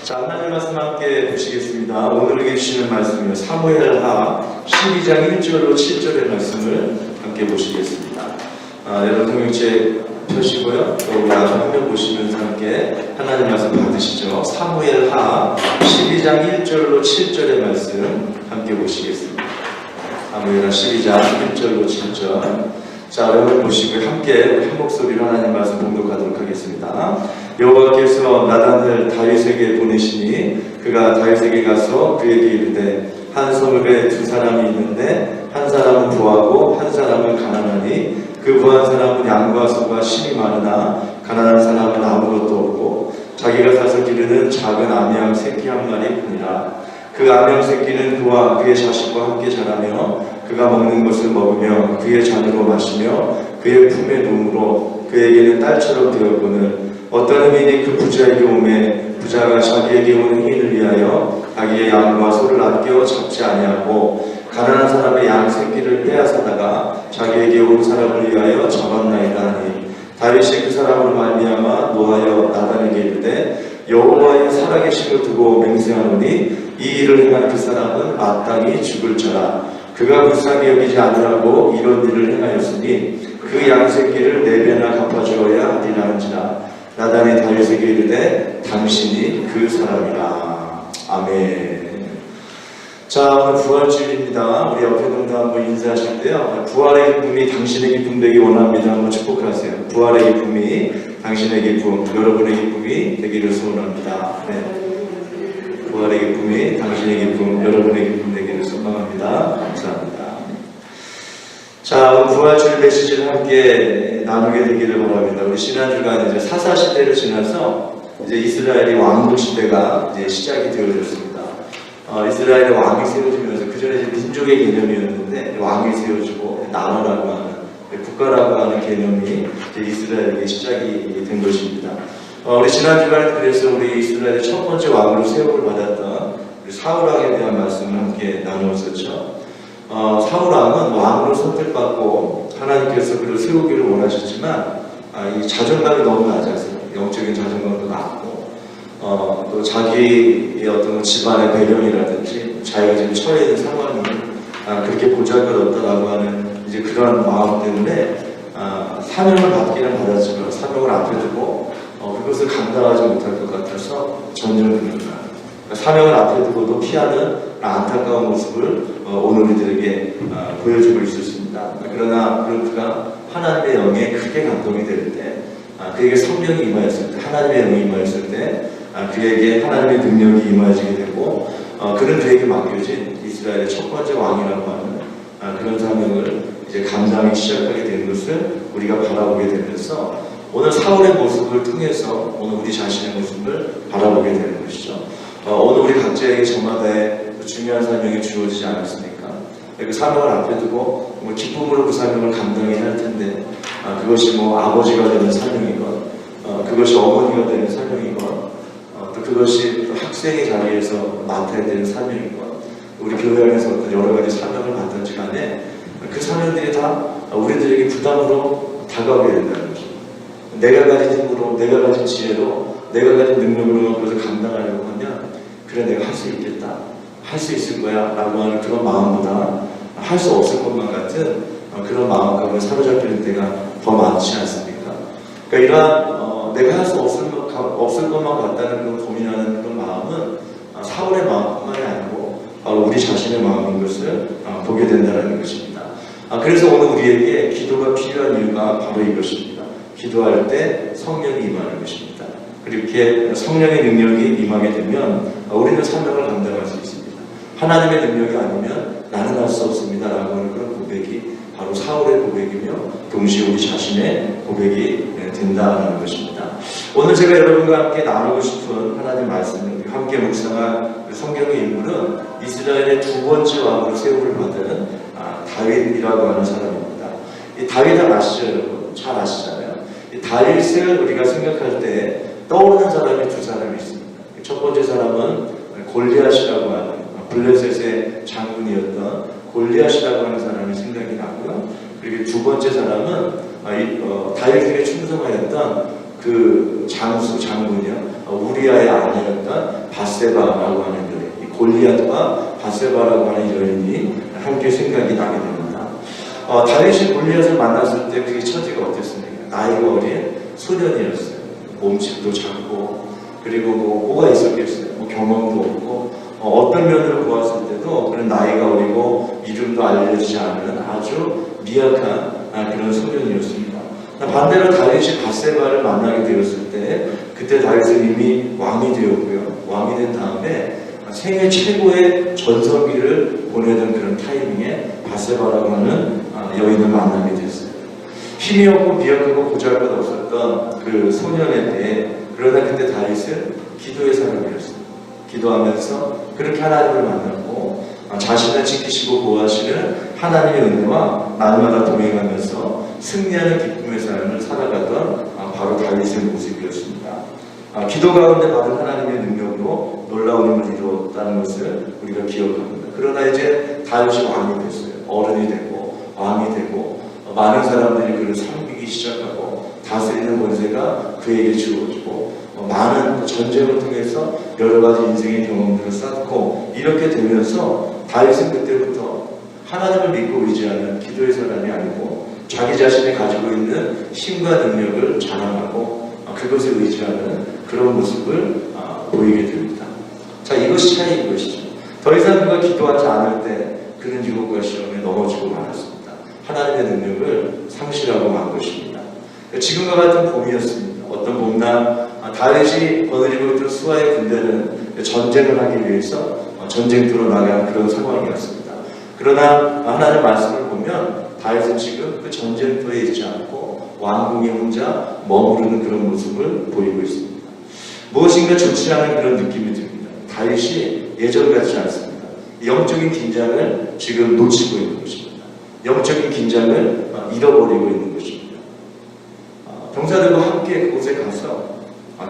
자, 하나님 말씀 함께 보시겠습니다. 오늘 주시는 말씀은 사무엘하 12장 1절로 7절의 말씀을 함께 보시겠습니다. 여러분 성경책 펴시고요. 또 우리 아주 화면 보시면서 함께 하나님 말씀 받으시죠. 사무엘하 12장 1절로 7절의 말씀 함께 보시겠습니다. 사무엘하 12장 1절로 7절. 자, 여러분 보시고 함께 한 목소리로 하나님 말씀 봉독하도록 하겠습니다. 여호와께서 나단을 다윗에게 보내시니 그가 다윗에게 가서 그에게 이르되 한 성읍에 두 사람이 있는데 한 사람은 부하고 한 사람은 가난하니 그 부한 사람은 양과 소가 심이 많으나 가난한 사람은 아무것도 없고 자기가 사서 기르는 작은 암양 새끼 한 마리뿐이라. 그 암양 새끼는 그와 그의 자식과 함께 자라며 그가 먹는 것을 먹으며 그의 잔으로 마시며 그의 품에 누움으로 그에게는 딸처럼 되었거늘 어떤 의인이 그 부자에게 오매 부자가 자기에게 오는 의인을 위하여 자기의 양과 소를 아껴 잡지 아니하고 가난한 사람의 양 새끼를 빼앗아다가 자기에게 온 사람을 위하여 잡았나이다 하니 다윗이 그 사람으로 말미암아 노하여 나단에게 이르되 여호와의 살아계심을 두고 맹세하노니 이 일을 행한 그 사람은 마땅히 죽을 자라. 그가 불쌍히 여기지 않으라고 이런 일을 행하였으니 그 양새끼를 4배나 갚아주어야 하리라 한지라. 나단이 다윗에게 이르되 당신이 그 사람이라. 아멘. 자, 오늘 부활주일입니다. 우리 옆에 동도 한번 인사하실 때요, 부활의 기쁨이 당신의 기쁨 되기 원합니다. 한번 축복하세요. 부활의 기쁨이 당신의 기쁨, 여러분의 기쁨이 되기를 소원합니다. 네. 부활의 기쁨이 당신의 기쁨, 여러분의 기쁨 되기를 소망합니다. 감사합니다. 자, 오늘 부활주일 메시지를 함께 나누게 되기를 바랍니다. 우리 지난주가 이제 사사시대를 지나서 이제 이스라엘이 왕조 시대가 이제 시작이 되어졌습니다. 이스라엘의 왕이 세워지면서 그 전에 민족의 개념이었는데 왕이 세워지고 나라라고 하는 국가라고 하는 개념이 이제 이스라엘에게 시작이 된 것입니다. 우리 지난 주간에 그래서 우리 이스라엘의 첫 번째 왕으로 세움을 받았던 우리 사울왕에 대한 말씀을 함께 나누었었죠. 사울왕은 왕으로 선택받고 하나님께서 그를 세우기를 원하셨지만 이 자존감이 너무 낮아서 영적인 자존감도 낮고 또 자기의 어떤 집안의 배경이라든지 자기가 지금 처해 있는 상황이 그렇게 보잘것없다라고 하는 이제 그런 마음 때문에 사명을 받기는 받았지만 사명을 앞에 두고 그것을 감당하지 못할 것 같아서 전쟁을 듭니다. 사명을 앞에 두고도 피하는 안타까운 모습을 오늘 우리들에게 보여주고 있었습니다. 그러나 그가 하나님의 영에 크게 감동이 될 때, 그에게 성령이 임하였을 때, 하나님의 영이 임하였을 때 그에게 하나님의 능력이 임하지게 되고 그는 그에게 맡겨진 이스라엘의 첫 번째 왕이라고 하는 그런 사명을 이제 감당하기 시작하게 된 것을 우리가 바라보게 되면서 오늘 사울의 모습을 통해서 오늘 우리 자신의 모습을 바라보게 되는 것이죠. 오늘 우리 각자에게 저마다의 중요한 사명이 주어지지 않았습니까? 그 사명을 앞에 두고 기쁨으로 그 사명을 감당해야 할 텐데 그것이 아버지가 되는 사명이건 그것이 어머니가 되는 사명이건 또 그것이 학생의 자리에서 맡아야 되는 사명이건 우리 교회 안에서 어떤 여러 가지 사명을 맡든지 간에 그 사명들이 다 우리들에게 부담으로 다가오게 된다는 거죠. 내가 가진 힘으로, 내가 가진 지혜로, 내가 가진 능력으로 그것을 감당하려고 하면 그래 내가 할 수 있겠다, 할 수 있을 거야 라고 하는 그런 마음보다 할 수 없을 것만 같은 그런 마음감을 사로잡히는 때가 더 많지 않습니까? 그러니까 이러한 내가 할 수 없을 것만 같다는 그런 고민하는 그런 마음은 사울의 마음뿐만이 아니고 바로 우리 자신의 마음인 것을 보게 된다는 것입니다. 그래서 오늘 우리에게 기도가 필요한 이유가 바로 이것입니다. 기도할 때 성령이 임하는 것입니다. 그렇게 성령의 능력이 임하게 되면 우리는 사명을 감당할 수 있습니다. 하나님의 능력이 아니면 나는 할 수 없습니다 라고 하는 그런 고백이 바로 사울의 고백이며 동시에 우리 자신의 고백이 된다는 것입니다. 오늘 제가 여러분과 함께 나누고 싶은 하나님의 말씀을 함께 묵상한 성경의 인물은 이스라엘의 두 번째 왕으로 세움을 받은 다윗이라고 하는 사람입니다. 이 다윗 아시죠 여러분? 잘 아시잖아요. 이 다윗을 우리가 생각할 때 떠오르는 사람이 두 사람이 있습니다. 첫 번째 사람은 골리앗이라고 하는 블레셋의 장군이었던 골리앗이라고 하는 사람이 생각이 나고요. 그리고 두 번째 사람은 다윗에게 충성하였던 그 장군이요. 우리아의 아내였던 바세바라고 하는 여인, 이 골리앗과 바세바라고 하는 여인이 함께 생각이 나게 됩니다. 다윗이 골리앗을 만났을 때 그의 처지가 어땠습니까? 나이가 어린 소년이었어요. 몸집도 작고, 그리고 뭐가 있었겠어요? 경험도 없고, 어떤 면으로 보았을 때도 그런 나이가 어리고 이름도 알려지지 않은 아주 미약한 그런 소년이었습니다. 반대로 다윗이 바세바를 만나게 되었을 때, 그때 다윗은 이미 왕이 되었고요. 왕이 된 다음에 생애 최고의 전성기를 보내던 그런 타이밍에 바세바라고 하는 여인을 만나게 됐어요. 힘이 없고 미약하고 보잘것없었던 그 소년의 때에, 그러나 그때 다윗은 기도의 사람이었어요. 기도하면서 그렇게 하나님을 만났고, 자신을 지키시고 보호하시는 하나님의 은혜와 날마다 동행하면서 승리하는 기쁨의 삶을 살아가던 바로 다윗의 모습이었습니다. 기도 가운데 받은 하나님의 능력으로 놀라운 힘을 이루었다는 것을 우리가 기억합니다. 그러나 이제 다윗이 왕이 됐어요. 어른이 되고 왕이 되고 많은 사람들이 그를 섬기기 시작하고 다스리는 권세가 그에게 주어지고 많은 전쟁을 통해서 여러 가지 인생의 경험들을 쌓고 이렇게 되면서 다윗은 그때부터 하나님을 믿고 의지하는 기도의 사람이 아니고 자기 자신이 가지고 있는 힘과 능력을 자랑하고 그것에 의지하는 그런 모습을 보이게 됩니다. 자, 이것이 차이인 것이죠. 더 이상 그가 기도하지 않을 때 그는 유혹과 시험에 넘어지고 말았습니다. 하나님의 능력을 상실하고 만 것입니다. 지금과 같은 봄이었습니다. 어떤 봄날 다윗이 거느리고 있던 수아의 군대는 전쟁을 하기 위해서 전쟁터로 나간 그런 상황이었습니다. 그러나 하나님의 말씀을 보면 다윗은 지금 그 전쟁터에 있지 않고 왕궁에 혼자 머무르는 그런 모습을 보이고 있습니다. 무엇인가 좋지 않은 그런 느낌이 듭니다. 다윗이 예전 같지 않습니다. 영적인 긴장을 지금 놓치고 있는 것입니다. 영적인 긴장을 잃어버리고 있는 것입니다. 병사들과 함께 그곳에 가서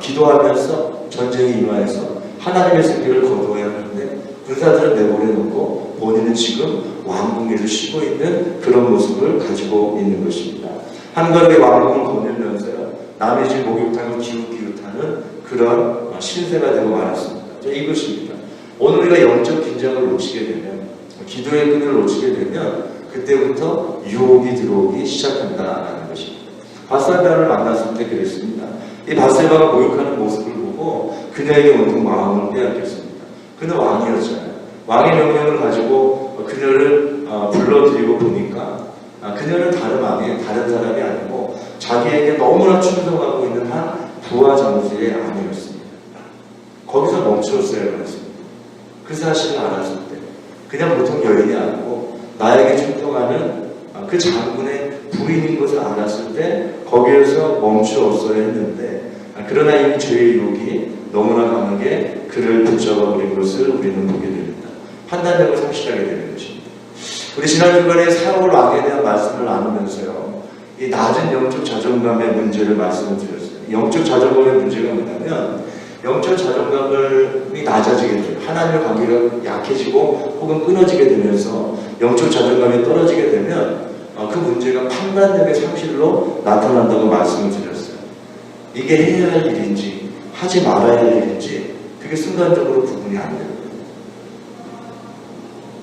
기도하면서 전쟁에 임하여서 하나님의 승리를 거두어야 하는데 군사들은 내보내놓고 본인은 지금 왕궁에서 쉬고 있는 그런 모습을 가지고 있는 것입니다. 한가롭게 왕궁을 거닐면서요, 남의 집 목욕탕을 기웃기웃하는 그런 신세가 되고 말았습니다. 이것입니다. 오늘 우리가 영적 긴장을 놓치게 되면, 기도의 끈을 놓치게 되면 그때부터 유혹이 들어오기 시작한다는 것입니다. 바세바를 만났을 때 그랬습니다. 이 바세바가 모욕하는 모습을 보고 그녀에게 온통 마음을 빼앗겼습니다. 그는 왕이었잖아요. 왕의 명령을 가지고 그녀를 불러들이고 보니까 그녀는 다른 사람이 아니고 자기에게 너무나 충성하고 있는 한 부하 장수의 아내였습니다. 거기서 멈추었어야 했습니다. 그 사실을 알았을 때 그냥 보통 여인이 아니고 나에게 충성하는 그 장군의 부인인 것을 알았을 때 거기에서 멈추었어야 했는데, 그러나 이미 죄의 유혹이 너무나 강하게 그를 붙잡아 버린 것을 우리는 보게 됩니다. 판단력을 상실하게 되는 것입니다. 우리 지난 주간에 사울 왕에 대한 말씀을 나누면서요, 이 낮은 영적 자존감의 문제를 말씀을 드렸어요. 영적 자존감의 문제가 뭐냐면, 영적 자존감이 낮아지게 돼요. 하나님의 관계가 약해지고 혹은 끊어지게 되면서 영적 자존감이 떨어지게 되면 그 문제가 판단력의 상실로 나타난다고 말씀을 드렸어요. 이게 해야 할 일인지 하지 말아야 할 일인지 그게 순간적으로 구분이 안 돼요.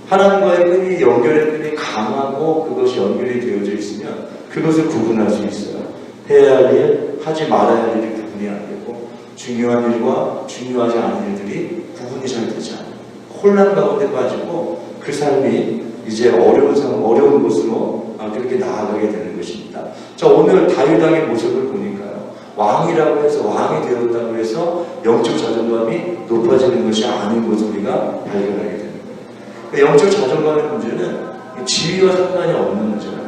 하나님과의 끈이, 연결의 끈이 강하고 그것이 연결이 되어져 있으면 그것을 구분할 수 있어요. 해야 할 일, 하지 말아야 할 일이 구분이 안 되고 중요한 일과 중요하지 않은 일들이 구분이 잘 되지 않아요. 혼란 가운데 빠지고 그 삶이 이제 어려운 곳으로 그렇게 나아가게 되는 것입니다. 자, 오늘 다윗 왕의 모습을 보니까요, 왕이라고 해서, 왕이 되었다고 해서 영적 자존감이 높아지는 것이 아닌 것을 우리가 발견하게 됩니다. 영적 자존감의 문제는 지위와 상관이 없는 문제예요.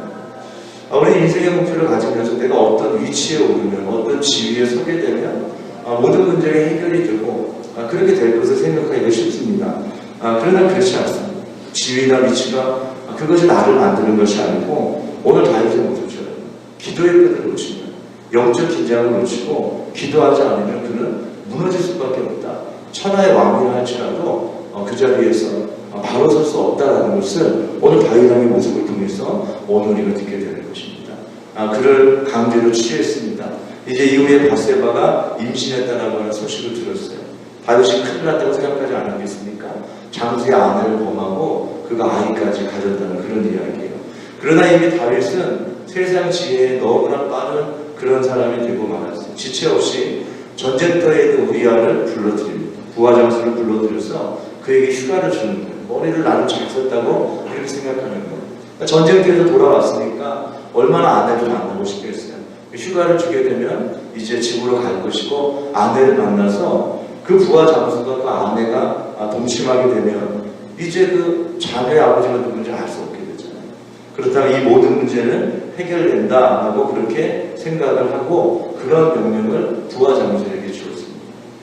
우리 인생의 목표를 가지면서 내가 어떤 위치에 오르면, 어떤 지위에 서게 되면 모든 문제가 해결이 되고 그렇게 될 것을 생각하기가 쉽습니다. 그러나 그렇지 않습니다. 지위나 위치가 그것이 나를 만드는 것이 아니고, 오늘 다윗의 모습처럼 기도의 끈을 놓치면, 영적 긴장을 놓치고 기도하지 않으면 그는 무너질 수밖에 없다. 천하의 왕이라 할지라도 그 자리에서 바로 설 수 없다는 것을 오늘 다윗 왕의 모습을 통해서 오늘 우리가 듣게 되는 것입니다. 그를 강제로 취했습니다. 이제 이후에 바세바가 임신했다라고 하는 소식을 들었어요. 다윗이 큰일 났다고 생각하지 않았겠습니까? 장수의 아내를 범하고 그가 아이까지 가졌다는 그런 이야기예요. 그러나 이미 다윗은 세상 지혜에 너무나 빠른 그런 사람이 되고 말았어요. 지체 없이 전쟁터에 있는 우리아를 불러들입니다. 부하 장수를 불러들여서 그에게 휴가를 주는 거예요. 머리를 나는 잘 썼다고 그렇게 생각하는 거예요. 그러니까 전쟁터에서 돌아왔으니까 얼마나 아내를 만나고 싶겠어요. 휴가를 주게 되면 이제 집으로 갈 것이고 아내를 만나서 그 부하 장수가 그 아내가 동침하게 되면 이제 그 자녀의 아버지가 누군지 알 수 없게 되잖아요. 그렇다면 이 모든 문제는 해결된다라고 그렇게 생각을 하고 그런 명령을 부하 장수에게 주었습니다.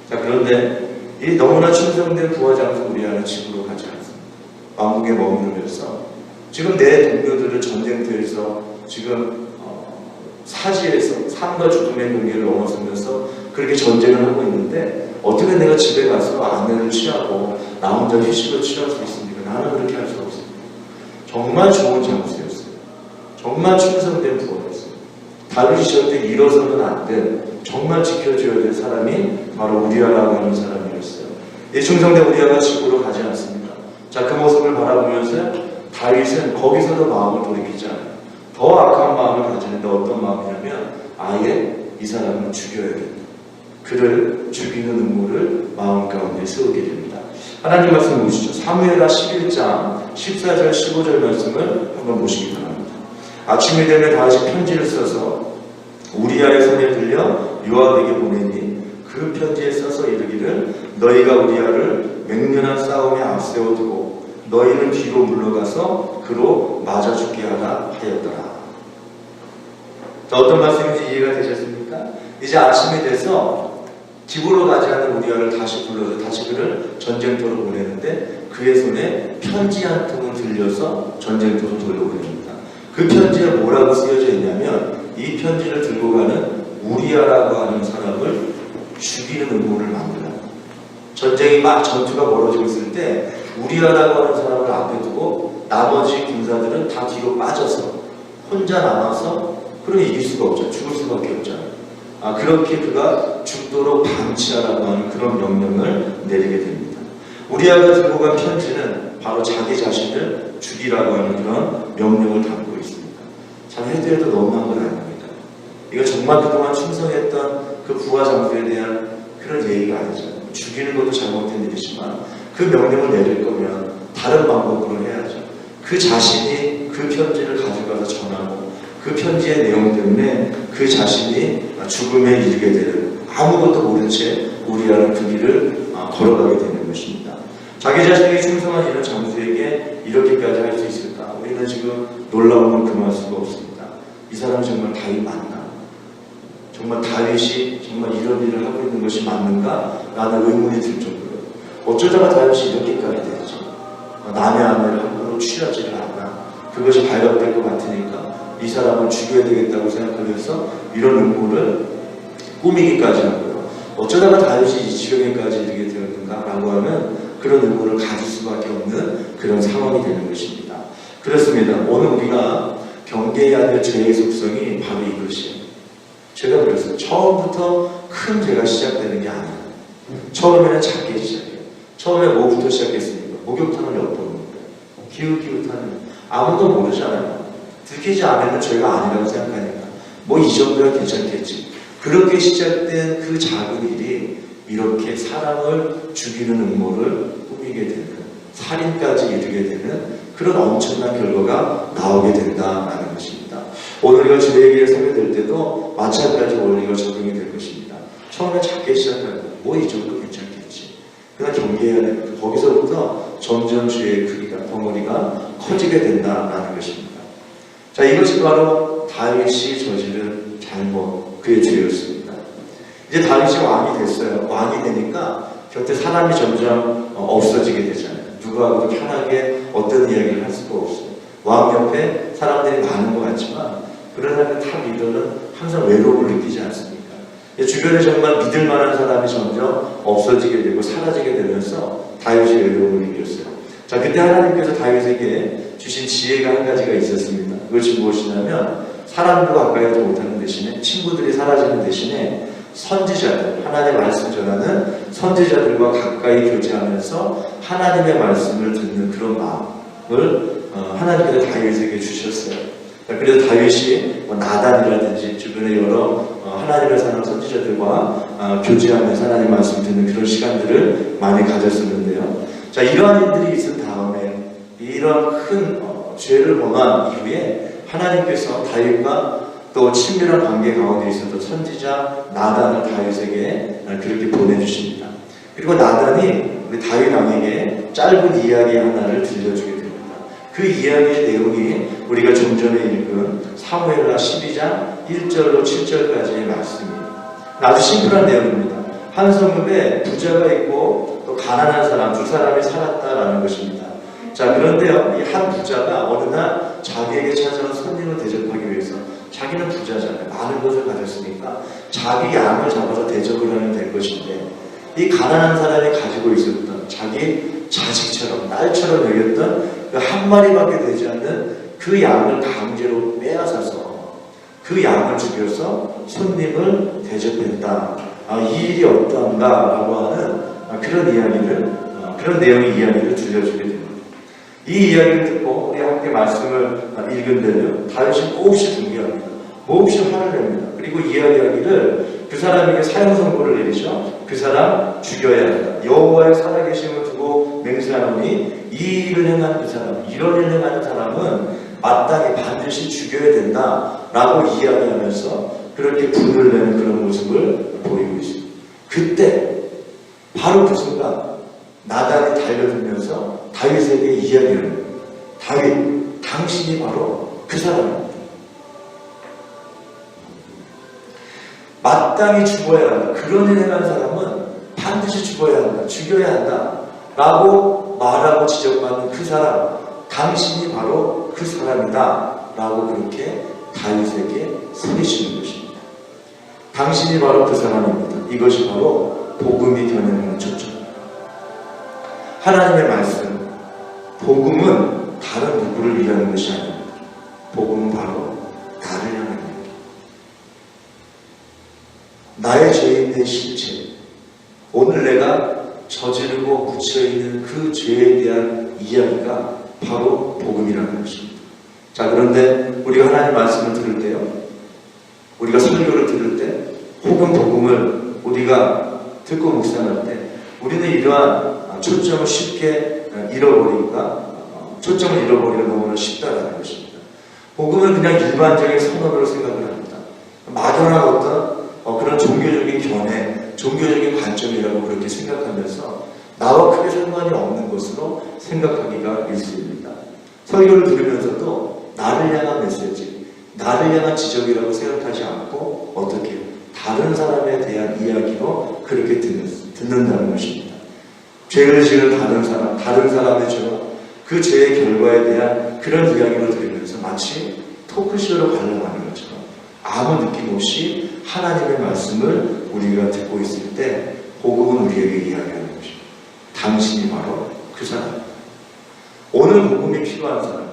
자, 그런데 이 너무나 충성된 부하 장수 우리아는 집으로 가지 않습니다. 왕궁에 머무르면서 지금 내 동료들을 전쟁터에서 지금 사지에서 삶과 죽음의 경계를 넘어서면서 그렇게 전쟁을 하고 있는데 어떻게 내가 집에 가서 아내를 취하고 나 혼자 휴식을 취할 수 있습니까? 나는 그렇게 할 수 없습니다. 정말 좋은 장수였어요. 정말 충성된 부하였어요. 다윗이 절대 일어서는 안 돼. 정말 지켜줘야 될 사람이 바로 우리아라고 하는 사람이었어요. 이 충성된 우리아가 집으로 가지 않습니다. 자, 그 모습을 바라보면서 다윗은 거기서도 마음을 돌이키지 않아요. 더 악한 마음을 가지는데 어떤 마음이냐면 아예 이 사람을 죽여야겠다. 그를 죽이는 음모를 마음 가운데 세우게 됩니다. 하나님 말씀 보시죠. 사무엘하 11장 14절 15절 말씀을 한번 보시기 바랍니다. 아침이 되면 다윗이 편지를 써서 우리아의 손에 들려 요압에게 보내니 그 편지에 써서 이르기를 너희가 우리아를 맹렬한 싸움에 앞세워두고 너희는 뒤로 물러가서 그로 맞아 죽게 하라 하였더라. 자, 어떤 말씀인지 이해가 되셨습니까? 이제 아침이 돼서 집으로 가지 않은 우리아를 다시 불러서 다시 그를 전쟁터로 보내는데 그의 손에 편지 한 통을 들려서 전쟁터로 돌려보냅니다. 그 편지에 뭐라고 쓰여져 있냐면 이 편지를 들고 가는 우리아라고 하는 사람을 죽이는 음모를 만들어요. 전쟁이 막 전투가 벌어지고 있을 때 우리아라고 하는 사람을 앞에 두고 나머지 군사들은 다 뒤로 빠져서 혼자 남아서 그러면 이길 수가 없죠. 죽을 수밖에 없잖아요. 그렇게 그가 죽도록 방치하라고 하는 그런 명령을 내리게 됩니다. 우리아가 들고 간 편지는 바로 자기 자신을 죽이라고 하는 그런 명령을 담고 있습니다. 참 해도 해도 너무한 건 아닙니다. 이거 정말 그동안 충성했던 그 부하 장수에 대한 그런 예의가 아니죠. 죽이는 것도 잘못된 일이지만 그 명령을 내릴 거면 다른 방법으로 해야죠. 그 자신이 그 편지를 가져가서 전하고 그 편지의 내용 때문에 그 자신이 죽음에 이르게 되는 아무것도 모른 채 우리아는 그 길을 걸어가게 되는 것입니다. 자기 자신에게 충성한 이런 장수에게 이렇게까지 할 수 있을까? 우리는 지금 놀라움을 금할 수가 없습니다. 이 사람은 정말 다윗 맞나? 정말 다윗이 정말 이런 일을 하고 있는 것이 맞는가? 라는 의문이 들 정도로 어쩌다가 다윗이 이렇게까지 되지? 남의 아내를 함부로 취하지를 않나? 그것이 발각될 것 같으니까 이 사람을 죽여야 되겠다고 생각하면서 이런 음모를 꾸미기까지 하고요. 어쩌다가 다윗이 이 지경에까지 이르게 되었는가? 라고 하는 그런 음모를 가질 수밖에 없는 그런 상황이 되는 것입니다. 그렇습니다. 오늘 우리가 경계해야 될 죄의 속성이 바로 이것이에요. 제가 그랬어요. 처음부터 큰 죄가 시작되는 게 아니에요. 처음에는 작게 시작해요. 처음에 뭐부터 시작했습니까? 목욕탕을 엿보는데 기웃기웃하는 아무도 모르잖아요. 들키지 않으면 죄가 아니라고 생각하니까 뭐 이 정도야 괜찮겠지. 그렇게 시작된 그 작은 일이 이렇게 사람을 죽이는 음모를 꾸미게 되는 살인까지 이르게 되는 그런 엄청난 결과가 나오게 된다라는 것입니다. 오늘 우리가 주의 길을 살게 될 때도 마찬가지 원리가 적용이 될 것입니다. 처음에 작게 시작하는 뭐 이 정도 괜찮겠지. 그러나 경계해야 됩니다. 거기서부터 점점 죄의 크기가 덩어리가 커지게 된다라는 것입니다. 자, 이것이 바로 다윗이 저지른 잘못, 그의 죄였습니다. 이제 다윗이 왕이 됐어요. 왕이 되니까 곁에 사람이 점점 없어지게 되잖아요. 누구하고도 편하게 어떤 이야기를 할 수가 없어요. 왕 옆에 사람들이 많은 것 같지만 그러나 그 탑 리더는 항상 외로움을 느끼지 않습니까? 주변에 정말 믿을 만한 사람이 점점 없어지게 되고 사라지게 되면서 다윗이 외로움을 느꼈어요. 자, 그때 하나님께서 다윗에게 주신 지혜가 한 가지가 있었습니다. 그것이 무엇이냐면 사람들과 가까이 하지 못하는 대신에, 친구들이 사라지는 대신에 선지자들, 하나님의 말씀 전하는 선지자들과 가까이 교제하면서 하나님의 말씀을 듣는 그런 마음을 하나님께서 다윗에게 주셨어요. 그래서 다윗이 나단이라든지 주변의 여러 하나님의 사람 선지자들과 교제하면서 하나님 말씀 듣는 그런 시간들을 많이 가졌었는데요. 자, 이러한 일들이 있은 다음에 이런 큰 죄를 범한 이후에 하나님께서 다윗과 또 친밀한 관계 가운데 있었던 선지자 나단을 다윗에게 그렇게 보내주십니다. 그리고 나단이 우리 다윗 왕에게 짧은 이야기 하나를 들려주게 됩니다. 그 이야기의 내용이 우리가 좀 전에 읽은 사무엘하 12장 1절로 7절까지의 말씀입니다. 아주 심플한 내용입니다. 한 성읍에 부자가 있고 또 가난한 사람 두 사람이 살았다라는 것입니다. 자, 그런데요, 이 한 부자가 어느 날 자기에게 찾아온 손님을 대접하기 위해서, 자기는 부자잖아요. 많은 것을 가졌으니까 자기 양을 잡아서 대접을 하면 될 것인데, 이 가난한 사람이 가지고 있었던 자기 자식처럼 딸처럼 여겼던 그 한 마리밖에 되지 않는 그 양을 강제로 빼앗아서 그 양을 죽여서 손님을 대접했다. 이 일이 어떠한가라고 하는 그런 이야기를, 그런 내용의 이야기를 들려주게 됩니다. 이 이야기를 듣고 우리 함께 말씀을 읽은데요, 다윗이 몹시 분개합니다. 몹시 화를 냅니다. 그리고 이야기하기를 그 사람에게 사형 선고를 내리죠. 그 사람 죽여야 한다. 여호와의 살아계심을 두고 맹세하노니 이 일을 행한 그 사람, 이런 일을 행하는 사람은 마땅히 반드시 죽여야 된다라고 이야기하면서 그렇게 분을 내는 그런 모습을 보이고 있습니다. 그때 바로 그 순간 나단이 달려들면서 다윗에게 이야기를 합니다. 다윗, 당신이 바로 그 사람입니다. 마땅히 죽어야 한다. 그런 일을 행한 사람은 반드시 죽어야 한다. 죽여야 한다. 라고 말하고 지적받는 그 사람, 당신이 바로 그 사람이다. 라고 그렇게 다윗에게 소리치는 것입니다. 당신이 바로 그 사람입니다. 이것이 바로 복음이 겨누는 초점입니다. 하나님의 말씀, 복음은 다른 누구를 위하는 것이 아닙니다. 복음은 바로 나를 향한 겁니다. 나의 죄인의 실체, 오늘 내가 저지르고 묻혀있는 그 죄에 대한 이야기가 바로 복음이라는 것입니다. 자, 그런데 우리가 하나님 말씀을 들을 때요, 우리가 설교를 들을 때, 혹은 복음을 우리가 듣고 묵상할 때, 우리는 이러한 초점을 쉽게 잃어버리기가, 초점을 잃어버리기가 너무나 쉽다는 것입니다. 복음은 그냥 일반적인 선언으로 생각을 합니다. 막연한 어떤 그런 종교적인 견해, 종교적인 관점이라고 그렇게 생각하면서 나와 크게 상관이 없는 것으로 생각하기가 일쑤입니다. 설교를 들으면서도 나를 향한 메시지, 나를 향한 지적이라고 생각하지 않고 어떻게 다른 사람에 대한 이야기로 그렇게 듣는다는 것입니다. 죄를 지은 다른 사람의 죄와 그 죄의 결과에 대한 그런 이야기로 들으면서 마치 토크쇼를 관람하는 것처럼 아무 느낌 없이 하나님의 말씀을 우리가 듣고 있을 때 복음은 우리에게 이야기하는 것입니다. 당신이 바로 그 사람입니다. 오늘 복음이 필요한 사람은,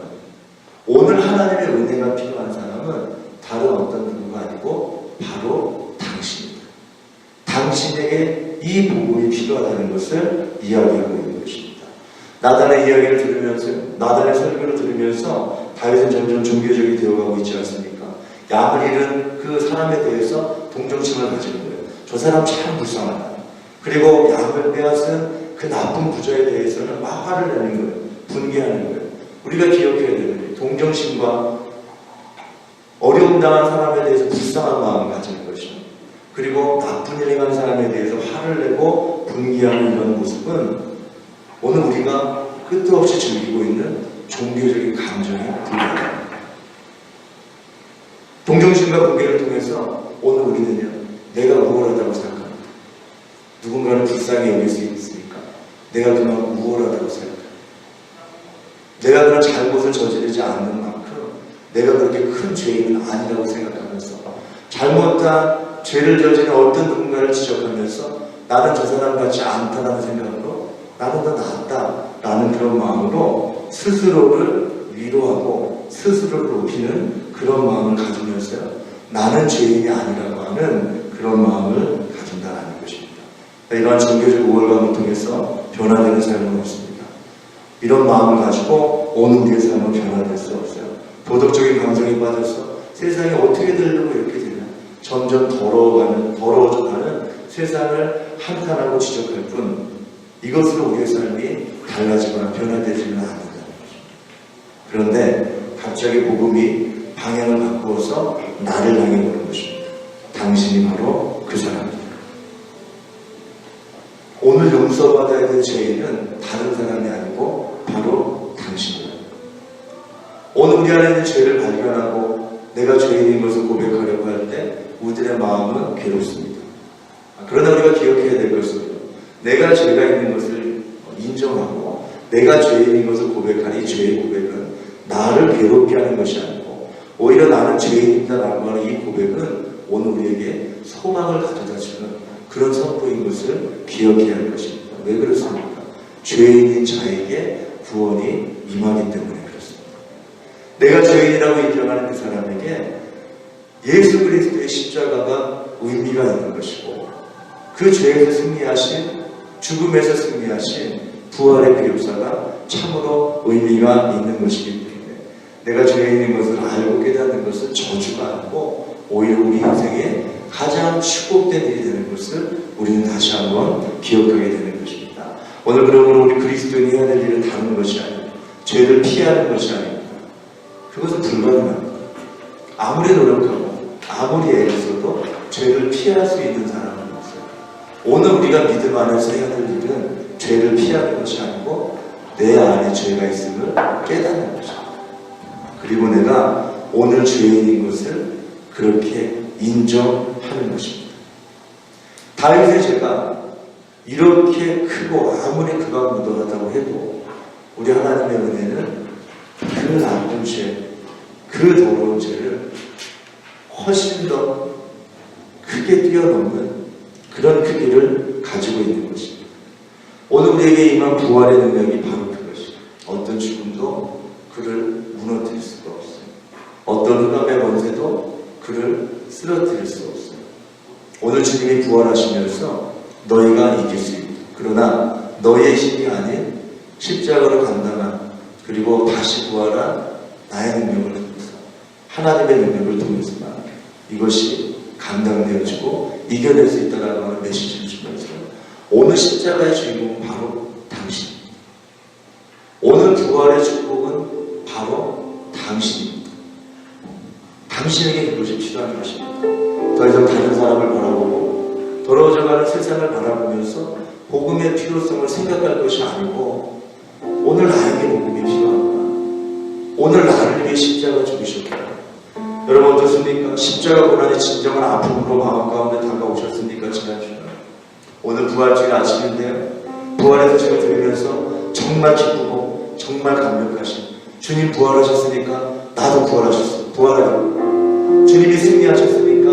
오늘 하나님의 은혜가 필요한 사람은 다른 어떤 누구가 아니고 바로 당신입니다. 당신에게 이 복음이 필요하다는 것을 이야기하고 있는 것입니다. 나단의 이야기를 들으면서, 나단의 설교를 들으면서 다윗은 점점 종교적이 되어가고 있지 않습니까? 양을 잃은 그 사람에 대해서 동정심을 가지는 거예요. 저 사람 참 불쌍하다. 그리고 양을 빼앗은 그 나쁜 부자에 대해서는 막 화를 내는 거예요. 분개하는 거예요. 우리가 기억해야 되는 거예요. 동정심과 어려움 당한 사람에 대해서 불쌍한 마음을 가지는 것이죠. 그리고 나쁜 일을 한 사람에 대해서 화를 내고 분개하는 이런 모습은 오늘 우리가 끝도 없이 즐기고 있는 종교적인 감정에 불과합니다. 동정심과 분개를 통해서 오늘 우리는요, 내가 우월하다고 생각합니다. 누군가를 불쌍히 여길 수 있으니까 내가 그만 우월하다고 생각합니다. 내가 그런 잘못을 저지르지 않는 만큼 내가 그렇게 큰 죄인은 아니라고 생각하면서 잘못한 죄를 저지른 어떤 누군가를 지적하면서 나는 저 사람 같지 않다라는 생각으로 나는 더 낫다라는 그런 마음으로 스스로를 위로하고 스스로를 높이는 그런 마음을 가지면서 나는 죄인이 아니라고 하는 그런 마음을 가진다는 것입니다. 이러한 종교적 우월감을 통해서 변화되는 삶은 없습니다. 이런 마음을 가지고 오늘 우리의 삶은 변화될 수 없어요. 도덕적인 감정에 빠져서 세상이 어떻게 되려고 이렇게 되냐, 점점 더러워져가는 세상을 한탄하고 지적할 뿐 이것으로 우리의 삶이 달라지거나 변화되지는 않는다는 것입니다. 그런데 갑자기 복음이 방향을 바꾸어서 나를 향해 오는 것입니다. 당신이 바로 그 사람입니다. 오늘 용서받아야 될 죄인은 다른 사람이 아니고 바로 당신입니다. 오늘 우리 안에 있는 죄를 발견하고 내가 죄인인 것을 고백하려고 할 때 우리들의 마음은 괴롭습니다. 그러나 우리가 기억해야 될 것은 내가 죄가 있는 것을 인정하고 내가 죄인인 것을 고백하는 이 죄의 고백은 나를 괴롭게 하는 것이 아니고 오히려 나는 죄인이다라고 하는 이 고백은 오늘 우리에게 소망을 가져다주는 그런 선포인 것을 기억해야 할 것입니다. 왜 그렇습니까? 죄인인 자에게 구원이 임하기 때문에 그렇습니다. 내가 죄인이라고 인정하는 그 사람에게 예수 그리스도의 십자가가 의미가 있는 것이고 그 죄에서 승리하신, 죽음에서 승리하신 부활의 그 역사가 참으로 의미가 있는 것이기 때문에 내가 죄인인 것을 알고 깨닫는 것은 저주가 아니고 오히려 우리 인생에 가장 축복된 일이 되는 것을 우리는 다시 한번 기억하게 되는 것입니다. 오늘 그러므로 우리 그리스도인이 해야 될 일은 다른 것이 아닙니다. 죄를 피하는 것이 아닙니다. 그것은 불가능합니다. 아무리 노력하고 아무리 애를 써도 죄를 피할 수 있는 사람은 없어요. 오늘 우리가 믿음 안에서 해야 될 일은 죄를 피하는 것이 아니고 내 안에 죄가 있음을 깨닫는 것입니다. 그리고 내가 오늘 죄인인 것을 그렇게 인정하는 것입니다. 다윗의 죄가 이렇게 크고 아무리 그가 무도하다고 해도 우리 하나님의 은혜는 그 나쁜 죄, 그 더러운 죄를 훨씬 더 크게 뛰어넘는 그런 크기를 가지고 있는 것입니다. 오늘 우리에게 임한 부활의 능력이 바로 그것입니다. 어떤 죽음도 그를 무너뜨릴 수가 없어요. 어떤 흑암의 권세도 그를 쓰러뜨릴 수 없어요. 오늘 주님이 부활하시면서 너희가 이길 수 있다. 그러나 너희의 힘이 아닌 십자가로 감당한 그리고 다시 부활한 나의 능력을 통해서 하나님의 능력을 통해서만 이것이 감당되어지고 이겨낼 수 있다라고 하는 메시지를 주면서 오늘 십자가의 주인공은 바로 당신입니다. 오늘 부활의 축복은 바로 당신입니다. 당신에게 그것이 필요한 것입니다. 더 이상 다른 사람을 바라보고 더러워져가는 세상을 바라보면서 복음의 필요성을 생각할 것이 아니고 오늘 나에게 복음이 필요하구나. 오늘 나를 위해 십자가 죽으셨구나. 여러분 어떻습니까? 십자가 고난이 진정한 아픔으로 마음 가운데 다가오셨습니까? 지난주에 오늘 부활주일 아침인데요. 부활의 소식을 들으면서 정말 기쁘고 정말 감격하신 주님 부활하셨으니까 나도 부활하겠구나. 주님이 승리하셨으니까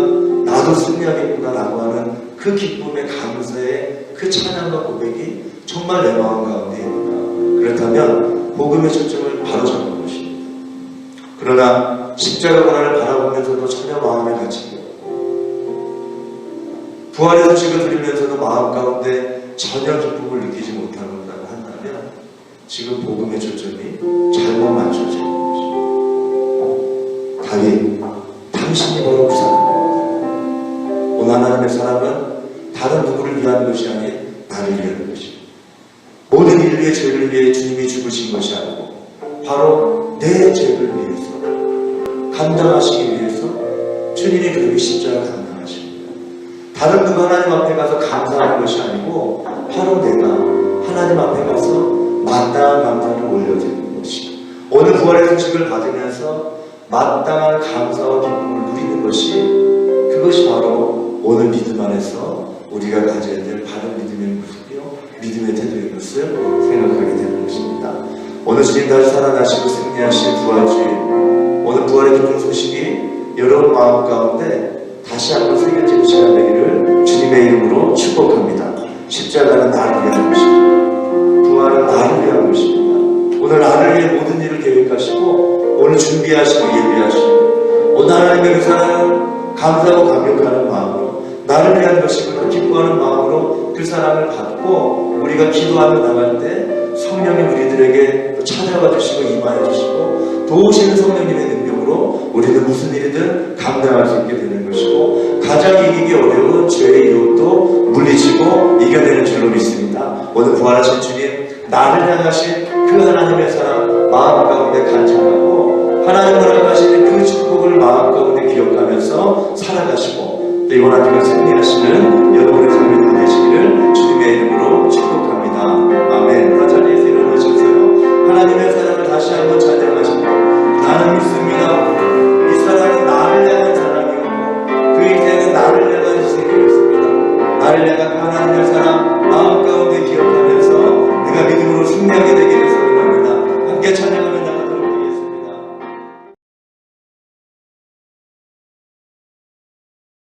나도 승리하겠구나 라고 하는 그 기쁨의 감사의 그 찬양과 고백이 정말 내 마음 가운데 있구나. 그렇다면 복음의 초점을 바로 잡는 것입니다. 그러나 십자가 고난을 바라보면서도 전혀 마음에 갇히고 부활의 소식을 들으면서도 마음 가운데 전혀 기쁨을 느끼지 못한다고 한다면 지금 복음의 초점이 잘못 맞춰져 있는 것입니다. 다윗, 당신이 바로 그 사람입니다. 오늘 하나님의 사람은 다른 누구를 위한 것이 아닌 나를 위한 것입니다. 모든 인류의 죄를 위해 주님이 죽으신 것이 아니고 바로 내 죄를 위해서 감당하시기 위해서 주님이 그렇게 십자가 감당하십니다. 다른 누가 하나님 앞에 가서 감사하는 것이 아니고 바로 내가 하나님 앞에 가서 마땅한 감사를 올려드리는 것이 오늘 부활의 소식을 받으면서 마땅한 감사와 기쁨을 누리는 것이 그것이 바로 오늘 믿음 안에서 우리가 가져야 될 바른 믿음의 모습이요 믿음의 태도인 것을 생각하게 되는 것입니다. 오늘 주님 다시 살아나시고 승리하실 부활주일 오늘 부활의 기쁜 소식이 여러분 마음 가운데 다시 한번 새겨지는 시간 되기를 주님의 이름으로 축복합니다. 십자가는 나를 위한 것입니다. 부활은 나를 위한 것입니다. 오늘 나를 위해 모든 일을 계획하시고 오늘 준비하시고 예비하시고 오늘 그 사람은 감사하고 감격하는 마음으로, 나를 위한 것이구나 기뻐하는 마음으로 그 사랑을 받고 우리가 기도하며 나갈 때 성령이 우리들에게 또 찾아와 주시고 임하여 주시고 도우시는 성령님의 능력으로 우리는 무슨 일이든 감당할 수 있게 되는 것이고, 가장 이기기 어려운 죄의 유혹도 물리치고 이겨내는 줄로 믿습니다. 오늘 부활하신 주님, 나를 향하신 그 하나님의 사랑 마음 가운데 간직하고 하나님 허락하시는 그 축복을 마음 가운데 기억하면서 살아가시고 또 이번 한 주간 승리하시는